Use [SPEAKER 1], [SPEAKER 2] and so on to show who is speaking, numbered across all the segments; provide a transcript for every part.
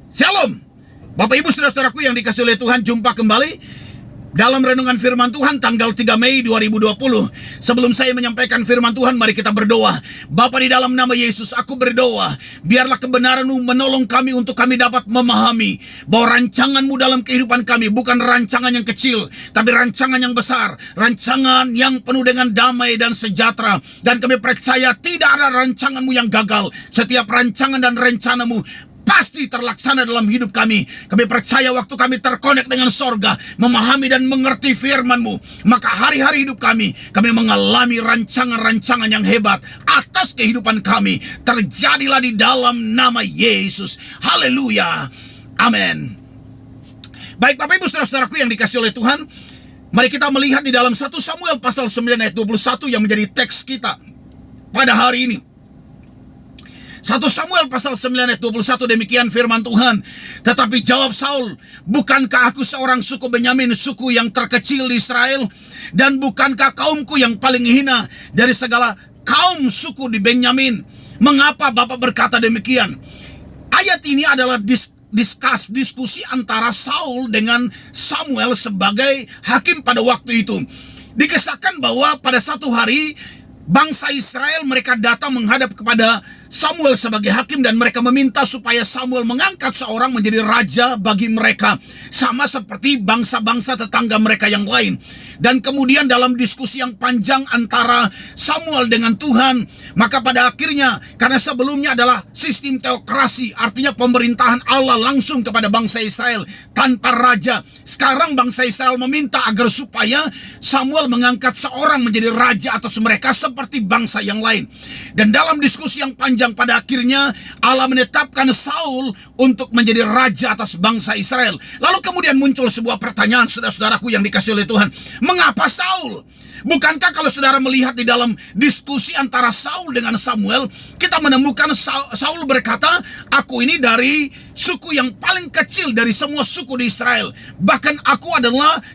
[SPEAKER 1] Shalom, Bapak Ibu Saudara-saudaraku yang dikasihi oleh Tuhan. Jumpa kembali dalam renungan firman Tuhan tanggal 3 Mei 2020. Sebelum saya menyampaikan firman Tuhan, mari kita berdoa. Bapa, di dalam nama Yesus aku berdoa, biarlah kebenaran-Mu menolong kami untuk kami dapat memahami bahwa rancangan-Mu dalam kehidupan kami bukan rancangan yang kecil, tapi rancangan yang besar, rancangan yang penuh dengan damai dan sejahtera. Dan kami percaya tidak ada rancangan-Mu yang gagal. Setiap rancangan dan rencana-Mu pasti terlaksana dalam hidup kami. Kami percaya waktu kami terkonek dengan sorga, memahami dan mengerti firman-Mu, maka hari-hari hidup kami mengalami rancangan-rancangan yang hebat atas kehidupan kami. Terjadilah di dalam nama Yesus. Haleluya. Amin. Baik Bapak Ibu Saudara-saudaraku yang dikasihi oleh Tuhan, mari kita melihat di dalam 1 Samuel pasal 9 ayat 21 yang menjadi teks kita pada hari ini. 1 Samuel pasal 9 ayat 21, demikian firman Tuhan. Tetapi jawab Saul, bukankah aku seorang suku Benyamin, suku yang terkecil di Israel? Dan bukankah kaumku yang paling hina dari segala kaum suku di Benyamin? Mengapa Bapak berkata demikian? Ayat ini adalah diskusi antara Saul dengan Samuel sebagai hakim pada waktu itu. Dikisahkan bahwa pada satu hari bangsa Israel mereka datang menghadap kepada Samuel sebagai hakim, dan mereka meminta supaya Samuel mengangkat seorang menjadi raja bagi mereka, sama seperti bangsa-bangsa tetangga mereka yang lain. Dan kemudian dalam diskusi yang panjang antara Samuel dengan Tuhan, maka pada akhirnya, karena sebelumnya adalah sistem teokrasi, artinya pemerintahan Allah langsung kepada bangsa Israel tanpa raja, sekarang bangsa Israel meminta agar supaya Samuel mengangkat seorang menjadi raja atas mereka seperti bangsa yang lain. Dan dalam diskusi yang panjang, pada akhirnya Allah menetapkan Saul untuk menjadi raja atas bangsa Israel. Lalu kemudian muncul sebuah pertanyaan, saudara-saudaraku yang dikasihi oleh Tuhan. Mengapa Saul? Bukankah kalau saudara melihat di dalam diskusi antara Saul dengan Samuel, kita menemukan Saul berkata, aku ini dari suku yang paling kecil dari semua suku di Israel. Bahkan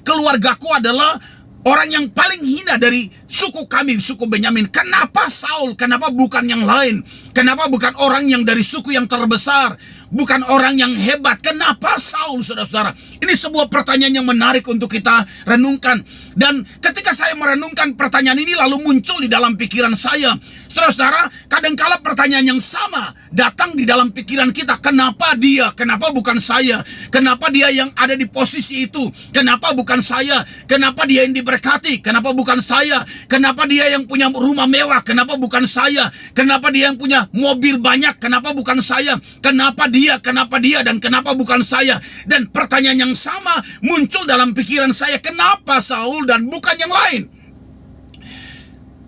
[SPEAKER 1] keluargaku adalah orang yang paling hina dari suku kami, suku Benyamin. Kenapa Saul? Kenapa bukan yang lain? Kenapa bukan orang yang dari suku yang terbesar? Bukan orang yang hebat? Kenapa Saul, saudara-saudara? Ini sebuah pertanyaan yang menarik untuk kita renungkan. Dan ketika saya merenungkan pertanyaan ini, lalu muncul di dalam pikiran saya, saudara-saudara, kadangkala pertanyaan yang sama datang di dalam pikiran kita. Kenapa dia? Kenapa bukan saya? Kenapa dia yang ada di posisi itu? Kenapa bukan saya? Kenapa dia yang diberkati? Kenapa bukan saya? Kenapa dia yang punya rumah mewah? Kenapa bukan saya? Kenapa dia yang punya mobil banyak? Kenapa bukan saya? Kenapa dia? Kenapa dia? Dan kenapa bukan saya? Dan pertanyaan yang sama muncul dalam pikiran saya. Kenapa Saul dan bukan yang lain?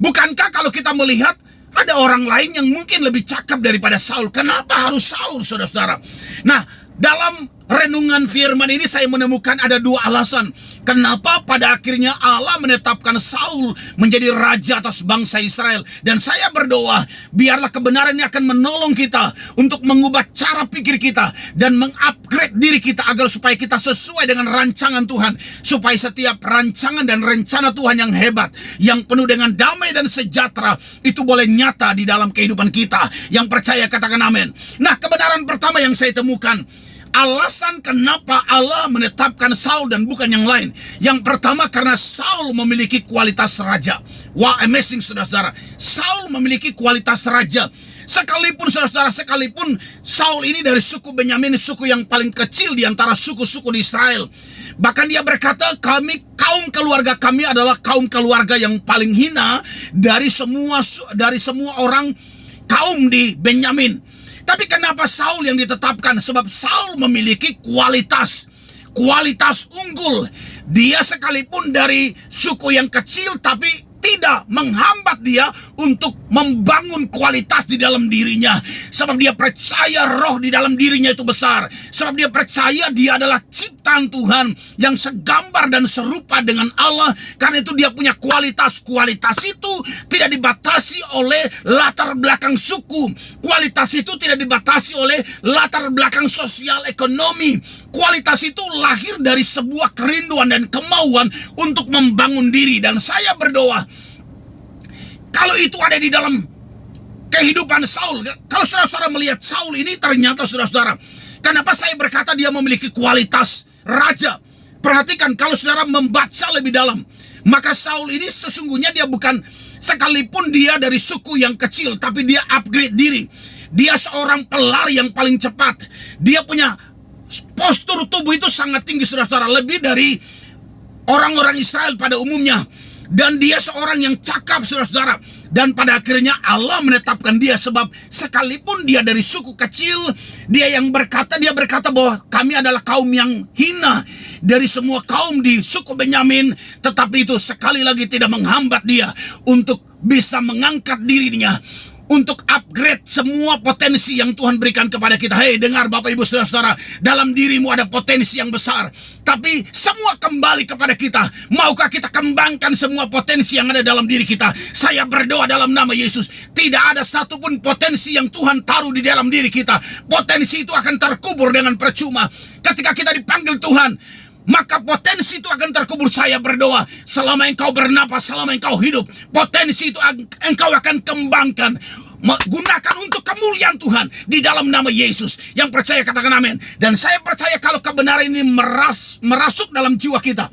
[SPEAKER 1] Bukankah kalau kita melihat ada orang lain yang mungkin lebih cakap daripada Saul? Kenapa harus Saul, saudara-saudara? Nah, dalam renungan firman ini saya menemukan ada dua alasan kenapa pada akhirnya Allah menetapkan Saul menjadi raja atas bangsa Israel. Dan saya berdoa, biarlah kebenaran ini akan menolong kita untuk mengubah cara pikir kita dan mengupgrade diri kita agar supaya kita sesuai dengan rancangan Tuhan, supaya setiap rancangan dan rencana Tuhan yang hebat, yang penuh dengan damai dan sejahtera, itu boleh nyata di dalam kehidupan kita. Yang percaya katakan amin. Nah, kebenaran pertama yang saya temukan, alasan kenapa Allah menetapkan Saul dan bukan yang lain. Yang pertama, karena Saul memiliki kualitas raja. Wah, amazing, saudara-saudara. Saul memiliki kualitas raja. Sekalipun Saul ini dari suku Benyamin, suku yang paling kecil di antara suku-suku di Israel. Bahkan dia berkata, kaum keluarga kami adalah kaum keluarga yang paling hina dari semua orang kaum di Benyamin. Tapi kenapa Saul yang ditetapkan? Sebab Saul memiliki kualitas unggul. Dia sekalipun dari suku yang kecil, tapi tidak menghambat dia untuk membangun kualitas di dalam dirinya. Sebab dia percaya roh di dalam dirinya itu besar. Sebab dia percaya dia adalah ciptaan Tuhan yang segambar dan serupa dengan Allah. Karena itu dia punya kualitas. Kualitas itu tidak dibatasi oleh latar belakang suku. Kualitas itu tidak dibatasi oleh latar belakang sosial ekonomi. Kualitas itu lahir dari sebuah kerinduan dan kemauan untuk membangun diri. Dan saya berdoa, kalau itu ada di dalam kehidupan Saul, kalau saudara-saudara melihat Saul ini, ternyata saudara-saudara, Kenapa saya berkata dia memiliki kualitas raja? Perhatikan, kalau saudara membaca lebih dalam, maka Saul ini sesungguhnya dia bukan, sekalipun dia dari suku yang kecil, tapi dia upgrade diri. Dia seorang pelari yang paling cepat. Dia punya postur tubuh itu sangat tinggi, saudara-saudara, lebih dari orang-orang Israel pada umumnya. Dan dia seorang yang cakap, saudara-saudara. Dan pada akhirnya Allah menetapkan dia, sebab sekalipun dia dari suku kecil, dia berkata bahwa kami adalah kaum yang hina dari semua kaum di suku Benyamin. Tetapi itu sekali lagi tidak menghambat dia untuk bisa mengangkat dirinya, untuk upgrade semua potensi yang Tuhan berikan kepada kita. Hei, dengar Bapak Ibu Saudara-saudara, dalam dirimu ada potensi yang besar, tapi semua kembali kepada kita. Maukah kita kembangkan semua potensi yang ada dalam diri kita? Saya berdoa dalam nama Yesus, tidak ada satupun potensi yang Tuhan taruh di dalam diri kita. Potensi itu akan terkubur dengan percuma. Ketika kita dipanggil Tuhan, maka potensi itu akan terkubur. Saya berdoa, selama engkau bernapas, selama engkau hidup, potensi itu engkau akan kembangkan. Gunakan untuk kemuliaan Tuhan di dalam nama Yesus. Yang percaya katakan amin. Dan saya percaya kalau kebenaran ini merasuk dalam jiwa kita,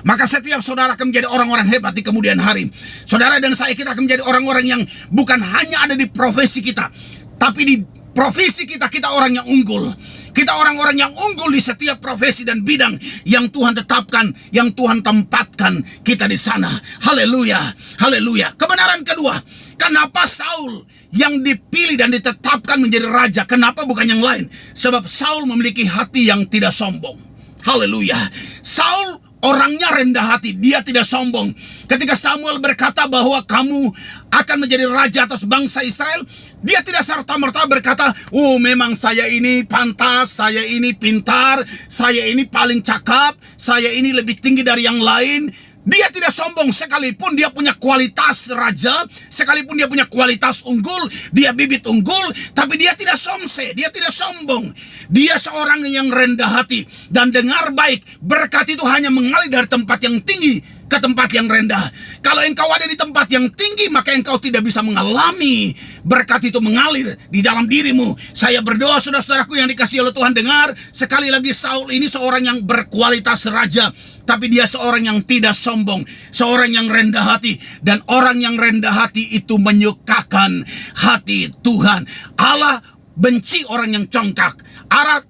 [SPEAKER 1] maka setiap saudara akan menjadi orang-orang hebat di kemudian hari. Saudara dan saya, kita akan menjadi orang-orang yang bukan hanya ada di profesi kita, tapi di profesi kita, kita orang yang unggul. Kita orang-orang yang unggul di setiap profesi dan bidang yang Tuhan tetapkan, yang Tuhan tempatkan kita di sana. Haleluya, haleluya. Kebenaran kedua, kenapa Saul yang dipilih dan ditetapkan menjadi raja? Kenapa bukan yang lain? Sebab Saul memiliki hati yang tidak sombong. Haleluya. Saul orangnya rendah hati, dia tidak sombong. Ketika Samuel berkata bahwa kamu akan menjadi raja atas bangsa Israel, dia tidak serta-merta berkata, oh memang saya ini pantas, saya ini pintar, saya ini paling cakap, saya ini lebih tinggi dari yang lain. Dia tidak sombong, sekalipun dia punya kualitas raja, sekalipun dia punya kualitas unggul, dia bibit unggul, tapi dia tidak somse, dia tidak sombong. Dia seorang yang rendah hati. Dan dengar baik, berkat itu hanya mengalir dari tempat yang tinggi ke tempat yang rendah. Kalau engkau ada di tempat yang tinggi, maka engkau tidak bisa mengalami berkat itu mengalir di dalam dirimu. Saya berdoa, saudara-saudaraku yang dikasihi oleh Tuhan, dengar sekali lagi, Saul ini seorang yang berkualitas raja, tapi dia seorang yang tidak sombong, seorang yang rendah hati. Dan orang yang rendah hati itu menyukakan hati Tuhan. Allah benci orang yang congkak.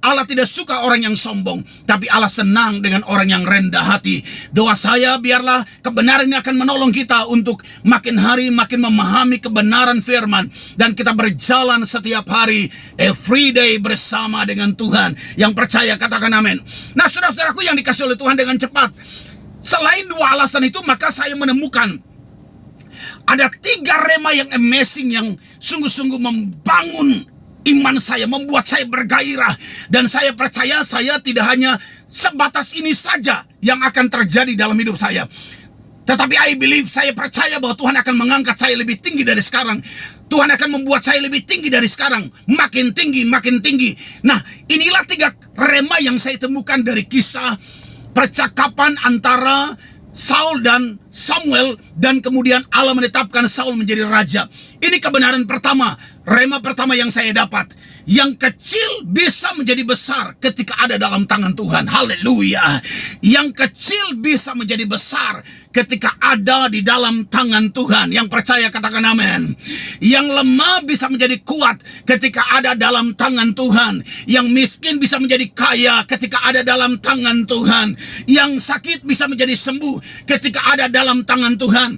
[SPEAKER 1] Allah tidak suka orang yang sombong, tapi Allah senang dengan orang yang rendah hati. Doa saya, biarlah kebenaran ini akan menolong kita untuk makin hari makin memahami kebenaran firman, dan kita berjalan setiap hari, every day bersama dengan Tuhan. Yang percaya katakan amin. Nah, saudara-saudaraku yang dikasihi oleh Tuhan, dengan cepat, selain dua alasan itu, maka saya menemukan ada 3 rema yang amazing, yang sungguh-sungguh membangun iman saya, membuat saya bergairah. Dan saya percaya saya tidak hanya sebatas ini saja yang akan terjadi dalam hidup saya, tetapi I believe, saya percaya bahwa Tuhan akan mengangkat saya lebih tinggi dari sekarang. Tuhan akan membuat saya lebih tinggi dari sekarang, makin tinggi, makin tinggi. Nah, inilah 3 rema yang saya temukan dari kisah percakapan antara Saul dan Samuel, dan kemudian Allah menetapkan Saul menjadi raja. Ini kebenaran pertama, rema pertama yang saya dapat. Yang kecil bisa menjadi besar ketika ada dalam tangan Tuhan. Haleluya. Yang kecil bisa menjadi besar ketika ada di dalam tangan Tuhan. Yang percaya katakan amin. Yang lemah bisa menjadi kuat ketika ada dalam tangan Tuhan. Yang miskin bisa menjadi kaya ketika ada dalam tangan Tuhan. Yang sakit bisa menjadi sembuh ketika ada dalam tangan Tuhan.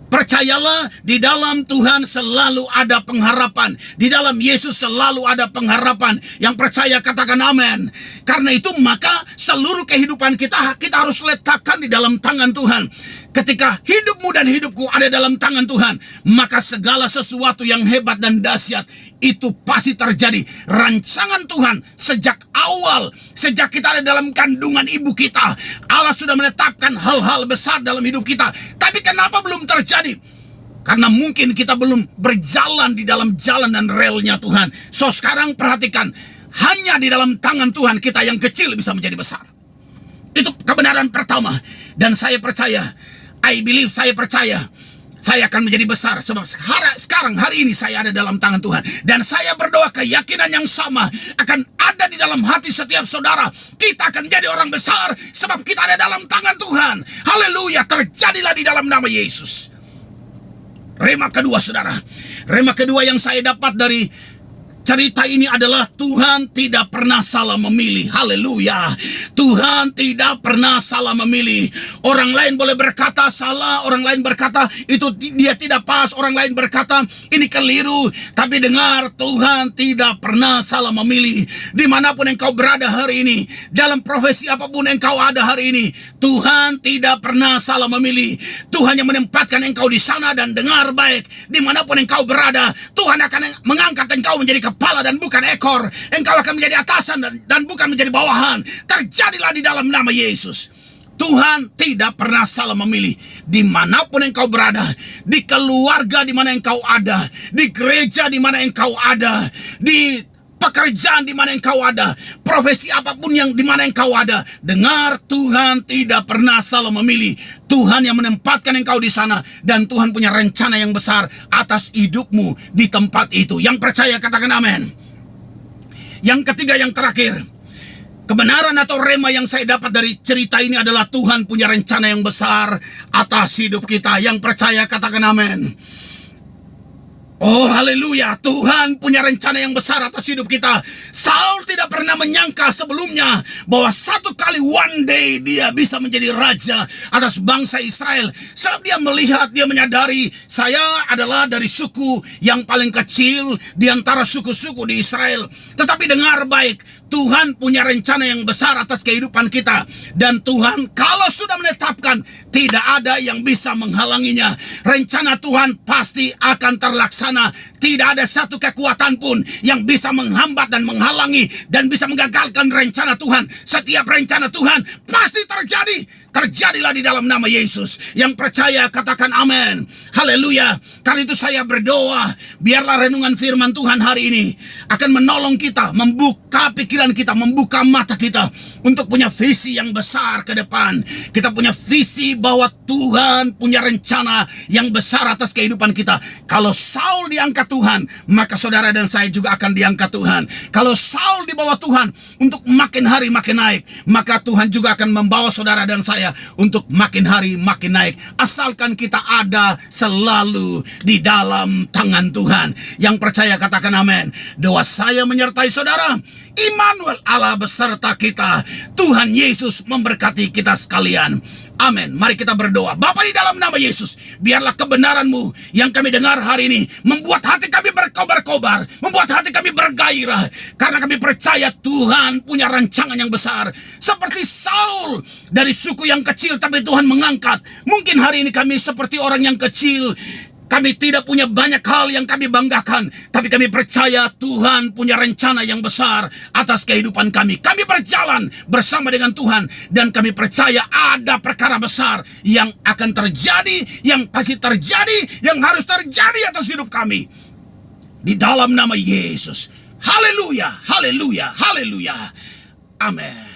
[SPEAKER 1] Percayalah, di dalam Tuhan selalu ada pengharapan. Di dalam Yesus selalu ada pengharapan. Yang percaya katakan amin. Karena itu maka seluruh kehidupan kita harus letakkan di dalam tangan Tuhan. Ketika hidupmu dan hidupku ada dalam tangan Tuhan, maka segala sesuatu yang hebat dan dahsyat itu pasti terjadi. Rancangan Tuhan sejak awal, sejak kita ada dalam kandungan ibu kita, Allah sudah menetapkan hal-hal besar dalam hidup kita. Tapi kenapa belum terjadi? Karena mungkin kita belum berjalan di dalam jalan dan relnya Tuhan. So sekarang perhatikan, hanya di dalam tangan Tuhan kita yang kecil bisa menjadi besar. Itu kebenaran pertama. Dan saya percaya, I believe, saya percaya, Saya akan menjadi besar sebab sekarang hari ini saya ada dalam tangan Tuhan. Dan saya berdoa keyakinan yang sama akan ada di dalam hati setiap saudara. Kita akan menjadi orang besar sebab kita ada dalam tangan Tuhan. Haleluya, terjadilah di dalam nama Yesus. Rema kedua saudara. Rema kedua yang saya dapat dari cerita ini adalah Tuhan tidak pernah salah memilih. Haleluya. Tuhan tidak pernah salah memilih. Orang lain boleh berkata salah, orang lain berkata itu dia tidak pas, orang lain berkata ini keliru. Tapi dengar, Tuhan tidak pernah salah memilih. Dimanapun engkau berada hari ini, dalam profesi apapun engkau ada hari ini, Tuhan tidak pernah salah memilih. Tuhan yang menempatkan engkau di sana. Dan dengar baik, dimanapun engkau berada, Tuhan akan mengangkat engkau menjadi kepala dan bukan ekor. Engkau akan menjadi atasan dan bukan menjadi bawahan. Terjadilah di dalam nama Yesus. Tuhan tidak pernah salah memilih. Dimanapun engkau berada, di keluarga di mana engkau ada, di gereja di mana engkau ada, di pekerjaan di mana engkau ada, profesi apapun yang di mana engkau ada, dengar, Tuhan tidak pernah salah memilih. Tuhan yang menempatkan engkau di sana, dan Tuhan punya rencana yang besar atas hidupmu di tempat itu. Yang percaya katakan amin. Yang ketiga, yang terakhir, kebenaran atau rema yang saya dapat dari cerita ini adalah Tuhan punya rencana yang besar atas hidup kita. Yang percaya katakan amin. Oh haleluya, Tuhan punya rencana yang besar atas hidup kita. Saul tidak pernah menyangka sebelumnya bahwa satu kali one day dia bisa menjadi raja atas bangsa Israel. Sebab dia melihat, dia menyadari, saya adalah dari suku yang paling kecil di antara suku-suku di Israel. Tetapi dengar baik, Tuhan punya rencana yang besar atas kehidupan kita. Dan Tuhan kalau sudah menetapkan, tidak ada yang bisa menghalanginya. Rencana Tuhan pasti akan terlaksana. Tidak ada satu kekuatan pun yang bisa menghambat dan menghalangi dan bisa menggagalkan rencana Tuhan. Setiap rencana Tuhan pasti terjadi. Terjadilah di dalam nama Yesus. Yang percaya katakan amin. Haleluya. Karena itu saya berdoa, biarlah renungan firman Tuhan hari ini akan menolong kita, membuka pikiran kita, membuka mata kita untuk punya visi yang besar ke depan. Kita punya visi bahwa Tuhan punya rencana yang besar atas kehidupan kita. Kalau Saul diangkat Tuhan, maka saudara dan saya juga akan diangkat Tuhan. Kalau Saul dibawa Tuhan untuk makin hari makin naik, maka Tuhan juga akan membawa saudara dan saya untuk makin hari makin naik. Asalkan kita ada selalu di dalam tangan Tuhan. Yang percaya katakan amin. Doa saya menyertai saudara. Immanuel, Allah beserta kita. Tuhan Yesus memberkati kita sekalian. Amin. Mari kita berdoa. Bapa di dalam nama Yesus, biarlah kebenaran-Mu yang kami dengar hari ini membuat hati kami berkobar-kobar, membuat hati kami bergairah, karena kami percaya Tuhan punya rancangan yang besar. Seperti Saul dari suku yang kecil, tapi Tuhan mengangkat. Mungkin hari ini kami seperti orang yang kecil. Kami tidak punya banyak hal yang kami banggakan, tapi kami percaya Tuhan punya rencana yang besar atas kehidupan kami. Kami berjalan bersama dengan Tuhan, dan kami percaya ada perkara besar yang akan terjadi, yang pasti terjadi, yang harus terjadi atas hidup kami. Di dalam nama Yesus. Haleluya, haleluya, haleluya. Amin.